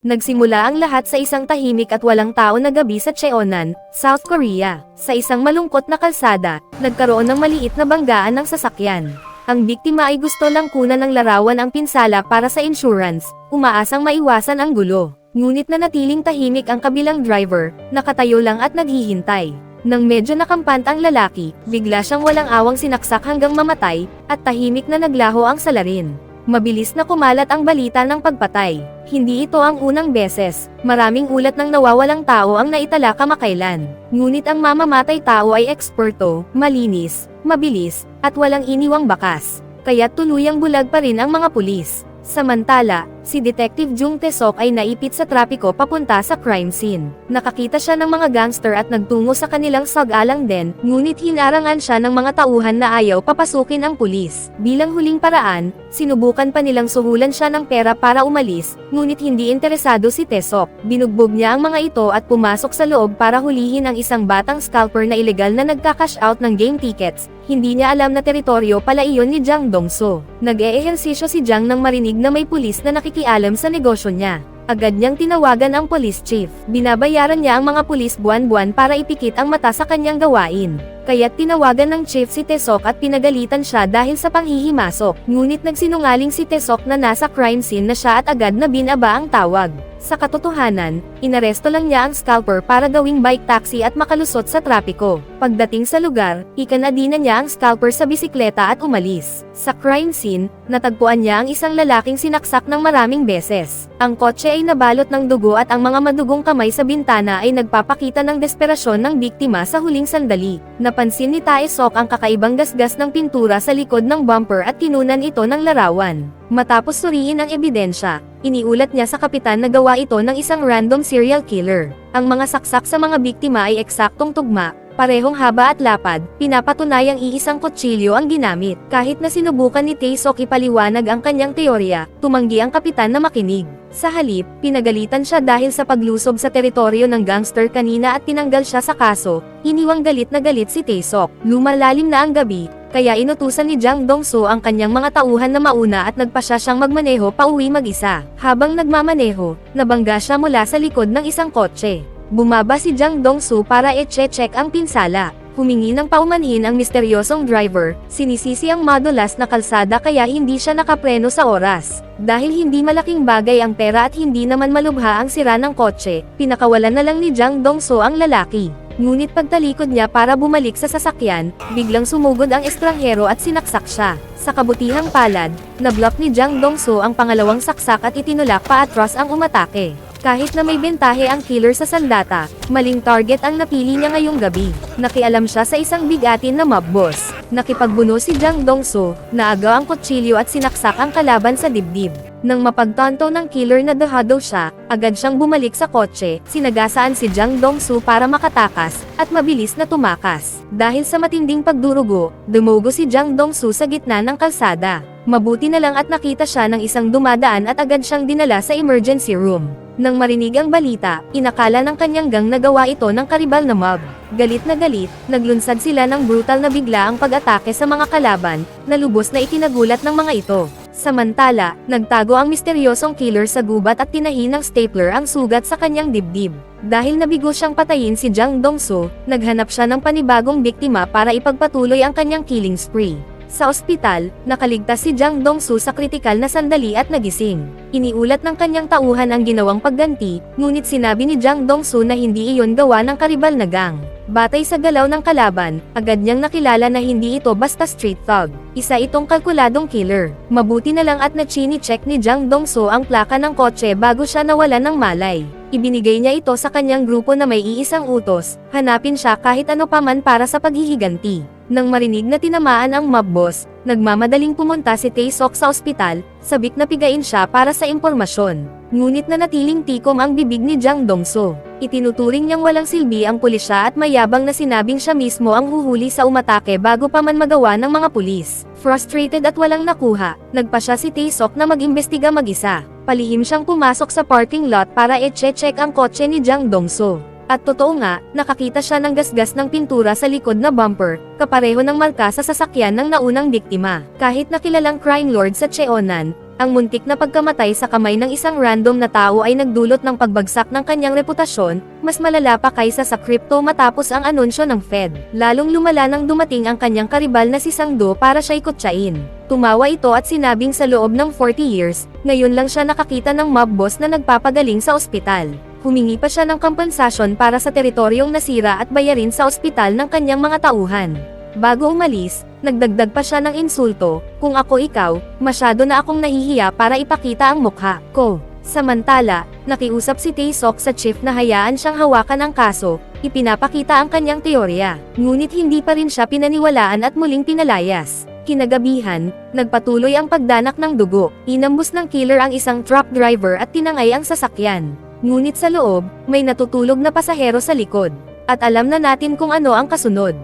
Nagsimula ang lahat sa isang tahimik at walang tao na gabi sa Cheonan, South Korea. Sa isang malungkot na kalsada, nagkaroon ng maliit na banggaan ng sasakyan. Ang biktima ay gusto lang kunan ng larawan ang pinsala para sa insurance, umaasang maiwasan ang gulo. Ngunit nanatiling tahimik ang kabilang driver, nakatayo lang at naghihintay. Nang medyo nakampant ang lalaki, bigla siyang walang awang sinaksak hanggang mamatay, at tahimik na naglaho ang salarin. Mabilis na kumalat ang balita ng pagpatay. Hindi ito ang unang beses. Maraming ulat ng nawawalang tao ang naitala kamakailan. Ngunit ang mamamatay tao ay eksperto, malinis, mabilis, at walang iniwang bakas. Kaya't tuluyang bulag pa rin ang mga pulis. Samantala, si Detective Jung Tae-sok ay naipit sa trapiko papunta sa crime scene. Nakakita siya ng mga gangster at nagtungo sa kanilang sag-alang den, ngunit hinarangan siya ng mga tauhan na ayaw papasukin ang pulis. Bilang huling paraan, sinubukan pa nilang suhulan siya ng pera para umalis, ngunit hindi interesado si Tae-sok. Binugbog niya ang mga ito at pumasok sa loob para hulihin ang isang batang scalper na ilegal na nagka-cash out ng game tickets. Hindi niya alam na teritoryo pala iyon ni Jang Dong-soo. Nag-eehersisyo si Jang nang marinig na may pulis na nakikialam sa negosyo niya. Agad niyang tinawagan ang police chief. Binabayaran niya ang mga pulis buwan-buwan para ipikit ang mata sa kanyang gawain. Kaya't tinawagan ng chief si Tae-sok at pinagalitan siya dahil sa panghihimasok. Ngunit nagsinungaling si Tae-sok na nasa crime scene na siya at agad na binaba ang tawag. Sa katotohanan, inaresto lang niya ang scalper para gawing bike taxi at makalusot sa trapiko. Pagdating sa lugar, ikanadina niya ang scalper sa bisikleta at umalis. Sa crime scene, natagpuan niya ang isang lalaking sinaksak ng maraming beses. Ang kotse ay nabalot ng dugo at ang mga madugong kamay sa bintana ay nagpapakita ng desperasyon ng biktima sa huling sandali. Napansin ni Tae-sok ang kakaibang gasgas ng pintura sa likod ng bumper at kinunan ito ng larawan. Matapos suriin ang ebidensya, iniulat niya sa kapitan na gawa ito ng isang random serial killer. Ang mga saksak sa mga biktima ay eksaktong tugma, parehong haba at lapad, pinapatunayang iisang kutsilyo ang ginamit. Kahit na sinubukan ni Tae-sok ipaliwanag ang kanyang teorya, tumanggi ang kapitan na makinig. Sa halip, pinagalitan siya dahil sa paglusob sa teritoryo ng gangster kanina at tinanggal siya sa kaso. Iniwang galit na galit si Tae-sok. Lumalalim na ang gabi, kaya inutusan ni Jang Dong-soo ang kanyang mga tauhan na mauna at nagpasya siyang magmaneho pauwi mag-isa. Habang nagmamaneho, nabangga siya mula sa likod ng isang kotse. Bumaba si Jang Dong-soo para i-check ang pinsala. Humingi ng paumanhin ang misteryosong driver, sinisisi ang madulas na kalsada kaya hindi siya nakapreno sa oras. Dahil hindi malaking bagay ang pera at hindi naman malubha ang sira ng kotse, pinakawalan na lang ni Jang Dong-soo ang lalaki. Ngunit pagtalikod niya para bumalik sa sasakyan, biglang sumugod ang estranghero at sinaksak siya. Sa kabutihang palad, nablock ni Jang Dong-soo ang pangalawang saksak at itinulak pa atras ang umatake. Kahit na may bentahe ang killer sa sandata, maling target ang napili niya ngayong gabi. Nakialam siya sa isang bigatin na mob boss. Nakipagbuno si Jang Dong-soo, naagaw ang kutsilyo at sinaksak ang kalaban sa dibdib. Nang mapagtanto ng killer na dehado siya, agad siyang bumalik sa kotse, sinagasaan si Jang Dong-soo para makatakas, at mabilis na tumakas. Dahil sa matinding pagdurugo, dumugo si Jang Dong-soo sa gitna ng kalsada. Mabuti na lang at nakita siya ng isang dumadaan at agad siyang dinala sa emergency room. Nang marinig ang balita, inakala ng kanyang gang na gawa ito ng karibal na mob. Galit na galit, naglunsad sila ng brutal na bigla ang pag-atake sa mga kalaban, na lubos na ikinagulat ng mga ito. Samantala, nagtago ang misteryosong killer sa gubat at tinahi ng stapler ang sugat sa kanyang dibdib. Dahil nabigo siyang patayin si Jang Dong-soo, naghanap siya ng panibagong biktima para ipagpatuloy ang kanyang killing spree. Sa ospital, nakaligtas si Jang Dong-soo sa kritikal na sandali at nagising. Iniulat ng kanyang tauhan ang ginawang pagganti, ngunit sinabi ni Jang Dong-soo na hindi iyon gawa ng karibal na gang. Batay sa galaw ng kalaban, agad niyang nakilala na hindi ito basta street thug. Isa itong kalkuladong killer. Mabuti na lang at na-chini-check ni Jang Dong-soo ang plaka ng kotse bago siya nawalan ng malay. Ibinigay niya ito sa kanyang grupo na may iisang utos, hanapin siya kahit ano paman para sa paghihiganti. Nang marinig na tinamaan ang mob boss, nagmamadaling pumunta si Tae-sok sa ospital, sabik na pigain siya para sa impormasyon. Ngunit nanatiling tikom ang bibig ni Jang Dong-soo. Itinuturing niyang walang silbi ang pulisya at mayabang na sinabing siya mismo ang huhuli sa umatake bago pa man magawa ng mga pulis. Frustrated at walang nakuha, nagpasya si Tae-sok na mag-imbestiga mag-isa. Palihim siyang pumasok sa parking lot para i-check ang kotse ni Jang Dong-soo. At totoo nga, nakakita siya ng gasgas ng pintura sa likod na bumper, kapareho ng marka sa sasakyan ng naunang biktima. Kahit na kilalang crime lord sa Cheonan, Ang muntik na pagkamatay sa kamay ng isang random na tao ay nagdulot ng pagbagsak ng kanyang reputasyon, mas malala pa kaysa sa crypto matapos ang anunsyo ng Fed. Lalong lumala nang dumating ang kanyang karibal na si Sang-do para siya'y kutsain. Tumawa ito at sinabing sa loob ng 40 years, ngayon lang siya nakakita ng mob boss na nagpapagaling sa ospital. Humingi pa siya ng kompensasyon para sa teritoryong nasira at bayarin sa ospital ng kanyang mga tauhan. Bago umalis, nagdagdag pa siya ng insulto, "Kung ako ikaw, masyado na akong nahihiya para ipakita ang mukha ko." Samantala, nakiusap si Tae-sok sa chief na hayaan siyang hawakan ang kaso, ipinapakita ang kanyang teorya. Ngunit hindi pa rin siya pinaniwalaan at muling pinalayas. Kinagabihan, nagpatuloy ang pagdanak ng dugo. Inambus ng killer ang isang truck driver at tinangay ang sasakyan. Ngunit sa loob, may natutulog na pasahero sa likod. At alam na natin kung ano ang kasunod.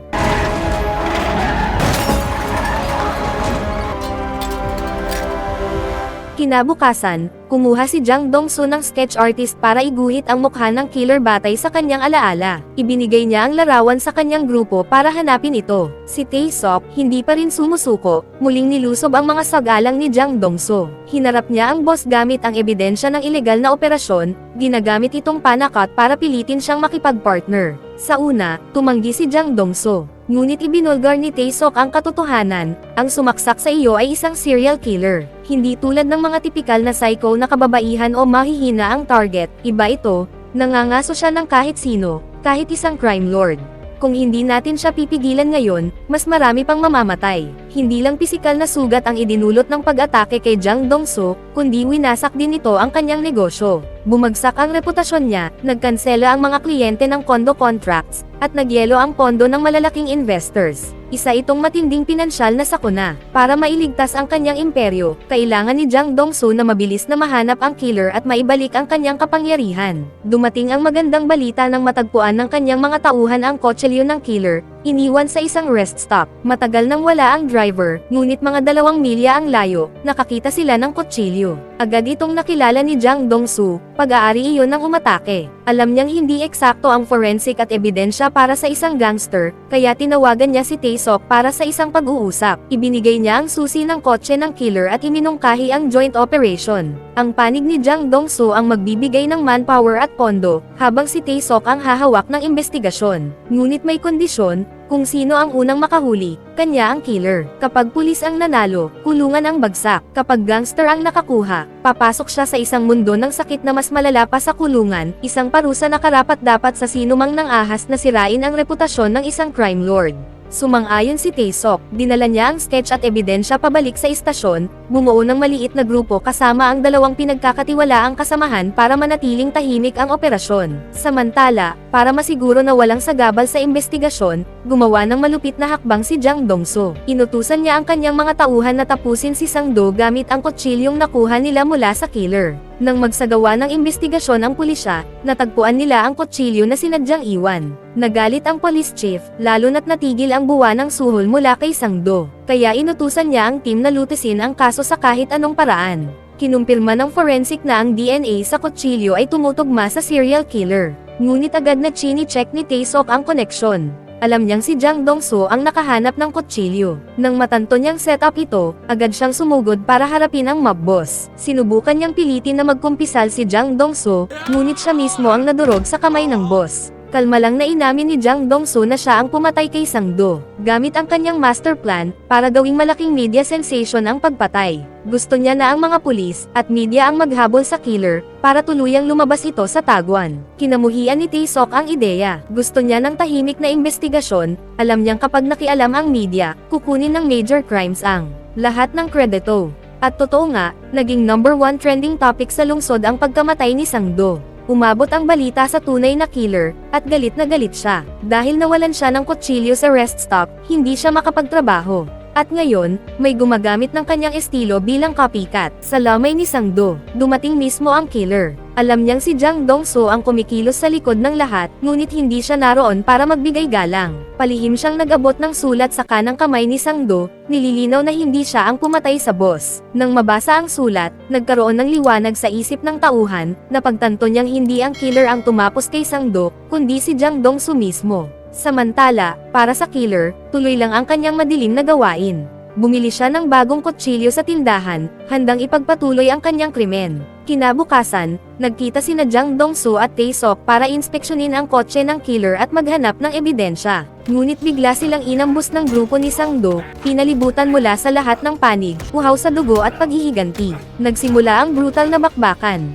Kinabukasan, kumuha si Jang Dong-soo ng sketch artist para iguhit ang mukha ng killer batay sa kanyang alaala. Ibinigay niya ang larawan sa kanyang grupo para hanapin ito. Si Tae-sok, hindi pa rin sumusuko, muling nilusob ang mga sagalang ni Jang Dong-soo. Hinarap niya ang boss gamit ang ebidensya ng ilegal na operasyon, ginagamit itong panakot para pilitin siyang makipag-partner. Sa una, tumanggi si Jang Dong-soo. Ngunit ibinulgar ni Tae-sok ang katotohanan, ang sumaksak sa iyo ay isang serial killer. Hindi tulad ng mga tipikal na psycho na kababaihan o mahihina ang target, iba ito, nangangaso siya ng kahit sino, kahit isang crime lord. Kung hindi natin siya pipigilan ngayon, mas marami pang mamamatay. Hindi lang pisikal na sugat ang idinulot ng pag-atake kay Jang Dong-soo, kundi winasak din ito ang kanyang negosyo. Bumagsak ang reputasyon niya, nagkansela ang mga kliyente ng condo contracts, at nagyelo ang pondo ng malalaking investors. Isa itong matinding pinansyal na sakuna. Para mailigtas ang kanyang imperyo, kailangan ni Jang Dong-soo na mabilis na mahanap ang killer at maibalik ang kanyang kapangyarihan. Dumating ang magandang balita nang matagpuan ng kanyang mga tauhan ang kotselyo ng killer, iniwan sa isang rest stop. Matagal nang wala ang driver, ngunit mga 2 milya ang layo, nakakita sila ng kutsilyo. Agad itong nakilala ni Jang Dong-soo, pag-aari iyon ng umatake. Alam niyang hindi eksakto ang forensic at ebidensya para sa isang gangster, kaya tinawagan niya si Tae-sok para sa isang pag-uusap. Ibinigay niya ang susi ng kotse ng killer at iminungkahi ang joint operation. Ang panig ni Jang Dong-soo ang magbibigay ng manpower at pondo, habang si Tae-sok ang hahawak ng investigasyon. Ngunit may kondisyon, kung sino ang unang makahuli, kanya ang killer. Kapag pulis ang nanalo, kulungan ang bagsak. Kapag gangster ang nakakuha, papasok siya sa isang mundo ng sakit na mas malala pa sa kulungan, isang parusa na karapat-dapat sa sinumang nang ahas na sirain ang reputasyon ng isang crime lord. Sumang-ayon si Tae-sok, dinala niya ang sketch at ebidensya pabalik sa istasyon, bumuo ng maliit na grupo kasama ang 2 pinagkakatiwalaang kasamahan para manatiling tahimik ang operasyon. Samantala, para masiguro na walang sagabal sa investigasyon, gumawa ng malupit na hakbang si Jang Dong-soo. Inutusan niya ang kanyang mga tauhan na tapusin si Sang-do gamit ang kutsilyong nakuha nila mula sa killer. Nang magsagawa ng investigasyon ang pulisya, natagpuan nila ang kutsilyo na sinadyang iwan. Nagalit ang police chief, lalo na't natigil ang buwan ng suhol mula kay Sang-do. Kaya inutusan niya ang team na lutisin ang kaso sa kahit anong paraan. Kinumpirma ng forensic na ang DNA sa kutsilyo ay tumutugma sa serial killer. Ngunit agad na chini-check ni Tae-sok ang koneksyon. Alam niyang si Jang Dong-soo ang nakahanap ng kutsilyo. Nang matanto niyang setup ito, agad siyang sumugod para harapin ang mob boss. Sinubukan niyang pilitin na magkumpisal si Jang Dong-soo, ngunit siya mismo ang nadurog sa kamay ng boss. Kalma lang na inamin ni Jang Dong-soo na siya ang pumatay kay Sang-do, gamit ang kanyang master plan, para gawing malaking media sensation ang pagpatay. Gusto niya na ang mga pulis, at media ang maghabol sa killer, para tuluyang lumabas ito sa tagwan. Kinamuhian ni Tae-sok ang ideya. Gusto niya ng tahimik na investigasyon, alam niyang kapag nakialam ang media, kukunin ng major crimes ang lahat ng kredito. At totoo nga, naging #1 trending topic sa lungsod ang pagkamatay ni Sang-do. Umabot ang balita sa tunay na killer, at galit na galit siya. Dahil nawalan siya ng kutsilyo sa rest stop, hindi siya makapagtrabaho. At ngayon, may gumagamit ng kanyang estilo bilang copycat. Sa lamay ni Sang-do, dumating mismo ang killer. Alam niyang si Jang Dong-soo ang kumikilos sa likod ng lahat, ngunit hindi siya naroon para magbigay galang. Palihim siyang nag-abot ng sulat sa kanang kamay ni Sang-do, nililinaw na hindi siya ang pumatay sa boss. Nang mabasa ang sulat, nagkaroon ng liwanag sa isip ng tauhan, napagtanto niyang hindi ang killer ang tumapos kay Sang-do, kundi si Jang Dong-soo mismo. Samantala, para sa killer, tuloy lang ang kanyang madilim na gawain. Bumili siya ng bagong kutsilyo sa tindahan, handang ipagpatuloy ang kanyang krimen. Kinabukasan, nagkita sina Jang Dong-soo at Tae-sok para inspeksyonin ang kotse ng killer at maghanap ng ebidensya. Ngunit bigla silang inambus ng grupo ni Sang-do, pinalibutan mula sa lahat ng panig, uhaw sa dugo at paghihiganti. Nagsimula ang brutal na bakbakan.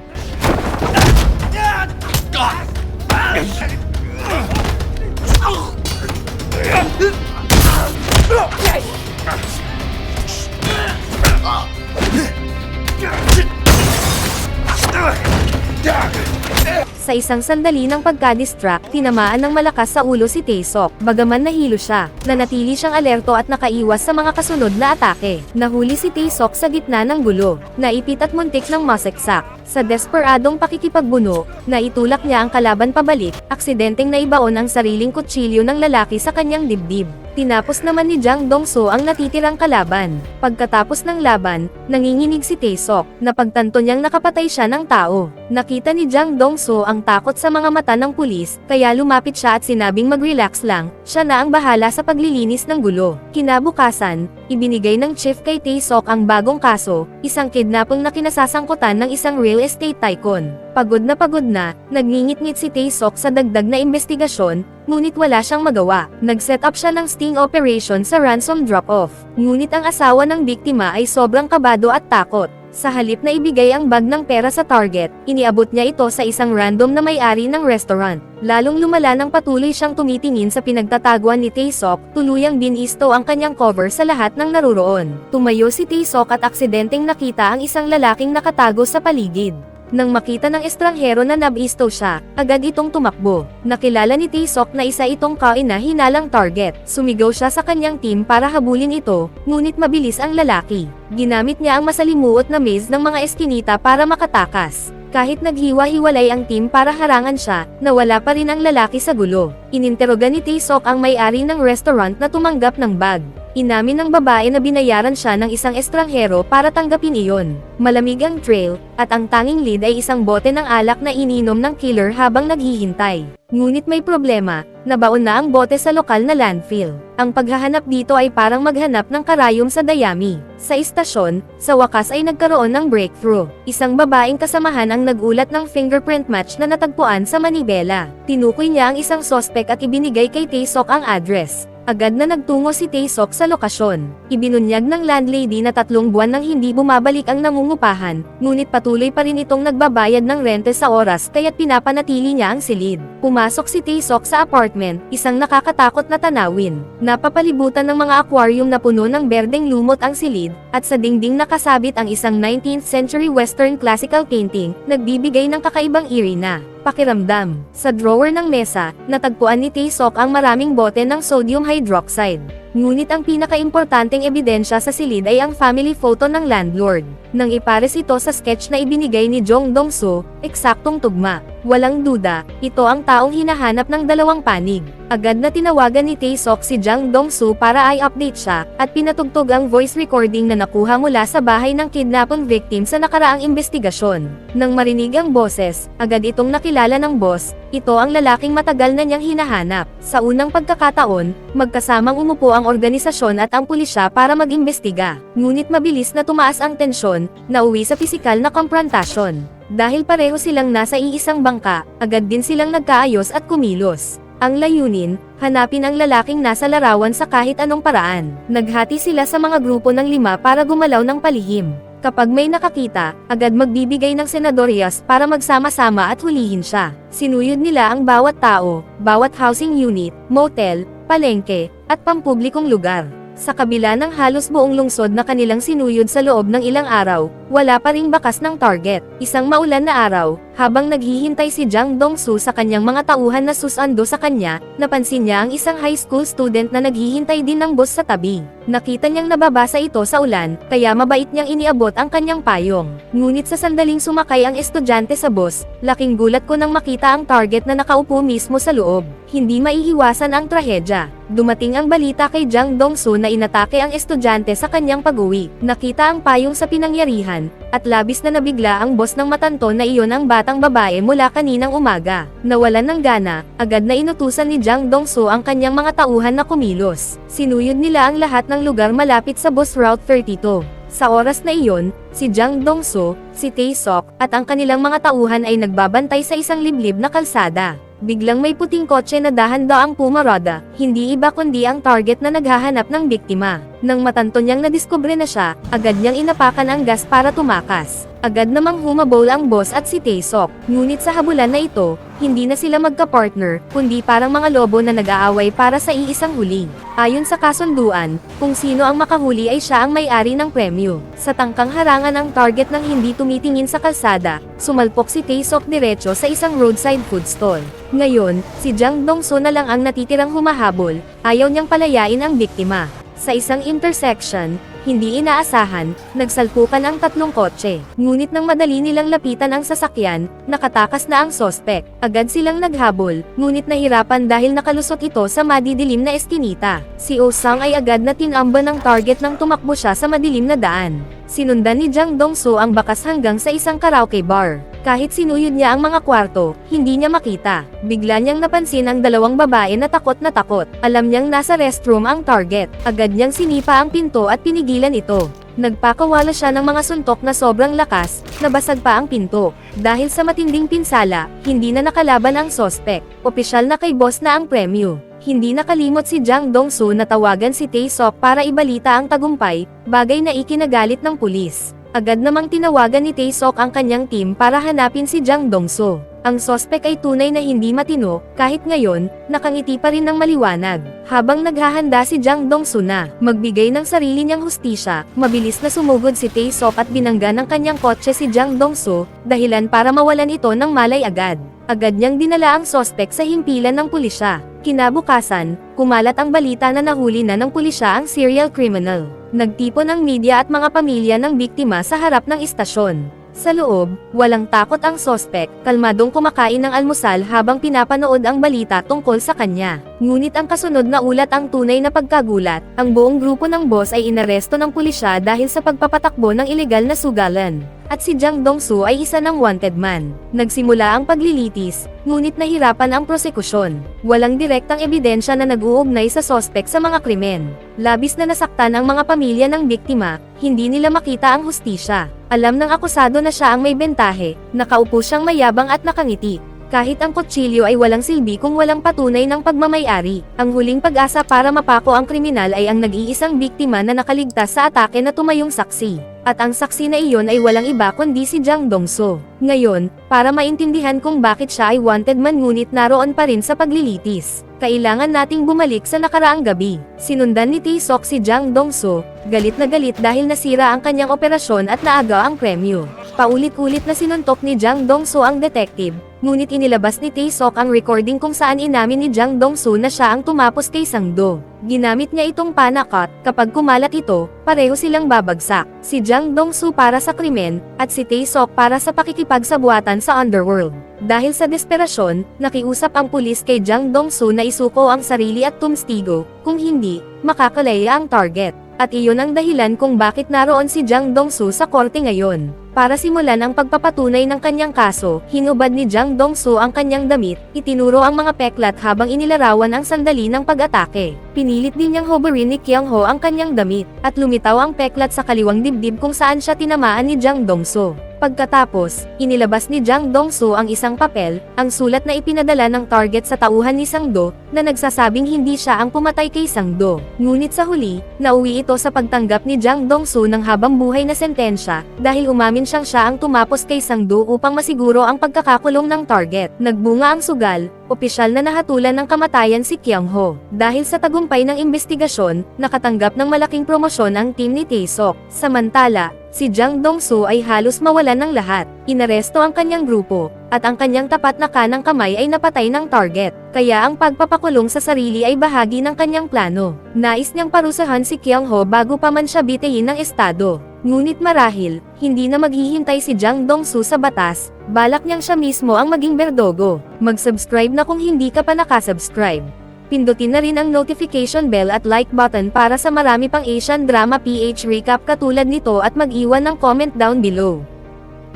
Sa isang sandali ng pagka-distract, tinamaan ng malakas sa ulo si Tae-sok. Bagaman nahilo siya, nanatili siyang alerto at nakaiwas sa mga kasunod na atake. Nahuli si Tae-sok sa gitna ng gulo, naipit at muntik ng maseksak. Sa desperadong pakikipagbuno, naitulak niya ang kalaban pabalik, aksidenteng naibaon ang sariling kutsilyo ng lalaki sa kanyang dibdib. Tinapos naman ni Jang Dong-soo ang natitirang kalaban. Pagkatapos ng laban, nanginginig si Tae-sok, napagtanto niyang nakapatay siya ng tao. Nakita ni Jang Dong-soo ang takot sa mga mata ng pulis, kaya lumapit siya at sinabing mag-relax lang, siya na ang bahala sa paglilinis ng gulo. Kinabukasan, ibinigay ng chief kay Tae-sok ang bagong kaso, isang kidnapping na kinasasangkutan ng isang real estate tycoon. Pagod na, nagngingit-ngit si Tae-sok sa dagdag na investigasyon, ngunit wala siyang magawa. Nag-set up siya ng sting operation sa ransom drop-off. Ngunit ang asawa ng biktima ay sobrang kabado at takot. Sa halip na ibigay ang bag ng pera sa target, iniabot niya ito sa isang random na may-ari ng restaurant. Lalong lumala nang patuloy siyang tumitingin sa pinagtataguan ni Tae-sok, tuluyang binisto ang kanyang cover sa lahat ng naruroon. Tumayo si Tae-sok at aksidenteng nakita ang isang lalaking nakatago sa paligid. Nang makita ng estranghero na nabisto siya, agad itong tumakbo. Nakilala ni Tae-sok na isa itong kaina-hinalang target. Sumigaw siya sa kanyang team para habulin ito, ngunit mabilis ang lalaki. Ginamit niya ang masalimuot na maze ng mga eskinita para makatakas. Kahit naghiwa-hiwalay ang team para harangan siya, nawala pa rin ang lalaki sa gulo. Ininteroga ni Tae-sok ang may-ari ng restaurant na tumanggap ng bag. Inamin ng babae na binayaran siya ng isang estranghero para tanggapin iyon. Malamig ang trail, at ang tanging lead ay isang bote ng alak na ininom ng killer habang naghihintay. Ngunit may problema, nabaon na ang bote sa lokal na landfill. Ang paghahanap dito ay parang maghanap ng karayom sa dayami. Sa istasyon, sa wakas ay nagkaroon ng breakthrough. Isang babaeng kasamahan ang nagulat ng fingerprint match na natagpuan sa manibela. Tinukoy niya ang isang sospek at ibinigay kay Tae-sok ang address. Agad na nagtungo si Tae-sok sa lokasyon. Ibinunyag ng landlady na 3 buwan nang hindi bumabalik ang nangungupahan, ngunit patuloy pa rin itong nagbabayad ng rente sa oras kaya't pinapanatili niya ang silid. Pumasok si Tae-sok sa apartment, isang nakakatakot na tanawin. Napapalibutan ng mga aquarium na puno ng berdeng lumot ang silid, at sa dingding nakasabit ang isang 19th century western classical painting, nagbibigay ng kakaibang eerie na pakiramdam. Sa drawer ng mesa, natagpuan ni Tae-sok ang maraming bote ng sodium hydroxide. Ngunit ang pinakaimportanteng ebidensya sa silid ay ang family photo ng landlord. Nang ipares ito sa sketch na ibinigay ni Jang Dong-soo, eksaktong tugma. Walang duda, ito ang taong hinahanap ng dalawang panig. Agad na tinawagan ni Tae-sok si Jang Dong-soo para i-update siya, at pinatugtog ang voice recording na nakuha mula sa bahay ng kidnapping victim sa nakaraang investigasyon. Nang marinig ang boses, agad itong nakilala ng boss, ito ang lalaking matagal na niyang hinahanap. Sa unang pagkakataon, magkasamang umupo ang organisasyon at ang pulisya para mag-imbestiga. Ngunit mabilis na tumaas ang tensyon, nauwi sa pisikal na komprontasyon. Dahil pareho silang nasa iisang bangka, agad din silang nagkaayos at kumilos. Ang layunin, hanapin ang lalaking nasa larawan sa kahit anong paraan. Naghati sila sa mga grupo ng 5 para gumalaw ng palihim. Kapag may nakakita, agad magbibigay ng senadoryas para magsama-sama at hulihin siya. Sinuyod nila ang bawat tao, bawat housing unit, motel, palengke, at pampublikong lugar. Sa kabila ng halos buong lungsod na kanilang sinuyod sa loob ng ilang araw, wala pa ring bakas ng target. Isang maulan na araw, habang naghihintay si Jang Dong-soo sa kanyang mga tauhan na susando sa kanya, napansin niya ang isang high school student na naghihintay din ng bus sa tabi. Nakita niyang nababasa ito sa ulan, kaya mabait niyang iniabot ang kanyang payong. Ngunit sa sandaling sumakay ang estudyante sa bus, laking gulat ko nang makita ang target na nakaupo mismo sa loob. Hindi maiiwasan ang trahedya. Dumating ang balita kay Jang Dong-soo na inatake ang estudyante sa kanyang pag-uwi. Nakita ang payong sa pinangyarihan, kaibigan, at labis na nabigla ang boss ng matanto na iyon ang batang babae mula kaninang umaga. Nawalan ng gana, agad na inutusan ni Jang Dong-soo ang kanyang mga tauhan na kumilos. Sinuyod nila ang lahat ng lugar malapit sa Bus Route 32. Sa oras na iyon, si Jang Dong-soo, si Tae-sok, at ang kanilang mga tauhan ay nagbabantay sa isang liblib na kalsada. Biglang may puting kotse na dahan-daang pumarada, hindi iba kundi ang target na naghahanap ng biktima. Nang matanto niyang nadiskubre na siya, agad niyang inapakan ang gas para tumakas. Agad namang humabol ang boss at si Tae-sok. Ngunit sa habulan na ito, hindi na sila magka-partner, kundi parang mga lobo na nag-aaway para sa iisang huli. Ayon sa kasunduan, kung sino ang makahuli ay siya ang may-ari ng premyo. Sa tangkang harangan ang target ng hindi tumitingin sa kalsada, sumalpok si Tae-sok diretso sa isang roadside food stall. Ngayon, si Jang Dong-soo na lang ang natitirang humahabol, ayaw niyang palayain ang biktima. Sa isang intersection, hindi inaasahan, nagsalpukan ang tatlong kotse. Ngunit nang madali nilang lapitan ang sasakyan, nakatakas na ang sospek. Agad silang naghabol, ngunit nahirapan dahil nakalusot ito sa madidilim na eskinita. Si Oh-sang ay agad na tinamba ng target nang tumakbo siya sa madilim na daan. Sinundan ni Jang Dong-soo ang bakas hanggang sa isang karaoke bar. Kahit sinuyod niya ang mga kwarto, hindi niya makita. Bigla niyang napansin ang dalawang babae na takot na takot. Alam niyang nasa restroom ang target. Agad niyang sinipa ang pinto at pinigilan ito. Nagpakawala siya ng mga suntok na sobrang lakas, nabasag pa ang pinto. Dahil sa matinding pinsala, hindi na nakalaban ang sospek. Opisyal na kay boss na ang premyo. Hindi nakalimot si Jang Dong-soo na tawagan si Tae-sok para ibalita ang tagumpay, bagay na ikinagalit ng pulis. Agad namang tinawagan ni Tae-sok ang kanyang team para hanapin si Jang Dong-soo. Ang sospek ay tunay na hindi matino, kahit ngayon, nakangiti pa rin ng maliwanag. Habang naghahanda si Jang Dong-soo na magbigay ng sarili niyang hustisya, mabilis na sumugod si Tae-sok at binangga ng kanyang kotse si Jang Dong-soo, dahilan para mawalan ito ng malay agad. Agad niyang dinala ang sospek sa himpilan ng pulisya. Kinabukasan, kumalat ang balita na nahuli na ng pulisya ang serial criminal. Nagtipon ang media at mga pamilya ng biktima sa harap ng istasyon. Sa loob, walang takot ang sospek, kalmadong kumakain ng almusal habang pinapanood ang balita tungkol sa kanya. Ngunit ang kasunod na ulat ang tunay na pagkagulat, ang buong grupo ng boss ay inaresto ng pulisya dahil sa pagpapatakbo ng ilegal na sugalan. At si Jang Dong-soo ay isa ng wanted man. Nagsimula ang paglilitis, ngunit nahirapan ang prosekusyon. Walang direktang ebidensya na nag-uugnay sa sospek sa mga krimen. Labis na nasaktan ang mga pamilya ng biktima, hindi nila makita ang hustisya. Alam ng akusado na siya ang may bentahe, nakaupo siyang mayabang at nakangiti. Kahit ang kutsilyo ay walang silbi kung walang patunay ng pagmamay-ari. Ang huling pag-asa para mapako ang kriminal ay ang nag-iisang biktima na nakaligtas sa atake na tumayong saksi. At ang saksi na iyon ay walang iba kundi si Jang Dong-soo. Ngayon, para maintindihan kung bakit siya ay wanted man ngunit naroon pa rin sa paglilitis, kailangan nating bumalik sa nakaraang gabi. Sinundan ni Tae-sok si Jang Dong-soo, galit na galit dahil nasira ang kanyang operasyon at naaga ang premyo. Paulit-ulit na sinuntok ni Jang Dong-soo ang detective, ngunit inilabas ni Tae-sok ang recording kung saan inamin ni Jang Dong-soo na siya ang tumapos kay Sang-do. Ginamit niya itong panakot, kapag kumalat ito, pareho silang babagsak. Si Jang Dong-soo para sa krimen, at si Tae-sok para sa pakikipagsabuatan sa underworld. Dahil sa desperasyon, nakiusap ang pulis kay Jang Dong-soo na isuko ang sarili at tumstigo, kung hindi, makakalaya ang target. At iyon ang dahilan kung bakit naroon si Jang Dong-soo sa korte ngayon. Para simulan ang pagpapatunay ng kanyang kaso, hinubad ni Jang Dong-soo ang kanyang damit, itinuro ang mga peklat habang inilarawan ang sandali ng pag-atake. Pinilit din niyang hobarin ni Kyung-ho ang kanyang damit, at lumitaw ang peklat sa kaliwang dibdib kung saan siya tinamaan ni Jang Dong-soo. Pagkatapos, inilabas ni Jang Dong-soo ang isang papel, ang sulat na ipinadala ng target sa tauhan ni Sang-do, na nagsasabing hindi siya ang pumatay kay Sang-do. Ngunit sa huli, nauwi ito sa pagtanggap ni Jang Dong-soo ng habang buhay na sentensya, dahil umamin siyang siya ang tumapos kay Sang-do upang masiguro ang pagkakakulong ng target. Nagbunga ang sugal, opisyal na nahatulan ng kamatayan si Kyung-ho. Dahil sa tagumpay ng investigasyon, nakatanggap ng malaking promosyon ang team ni Tae-sok. Samantala, si Jang Dong-soo ay halos mawalan ng lahat. Inaresto ang kanyang grupo, at ang kanyang tapat na kanang kamay ay napatay ng target. Kaya ang pagpapakulong sa sarili ay bahagi ng kanyang plano. Nais niyang parusahan si Kyung-ho bago pa man siya bitayin ng estado. Ngunit marahil, hindi na maghihintay si Jang Dong-soo sa batas, balak niyang siya mismo ang maging berdogo. Mag-subscribe na kung hindi ka pa nakasubscribe. Pindutin na rin ang notification bell at like button para sa marami pang Asian Drama PH recap katulad nito at mag-iwan ng comment down below.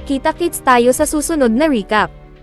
Kita-kits tayo sa susunod na recap.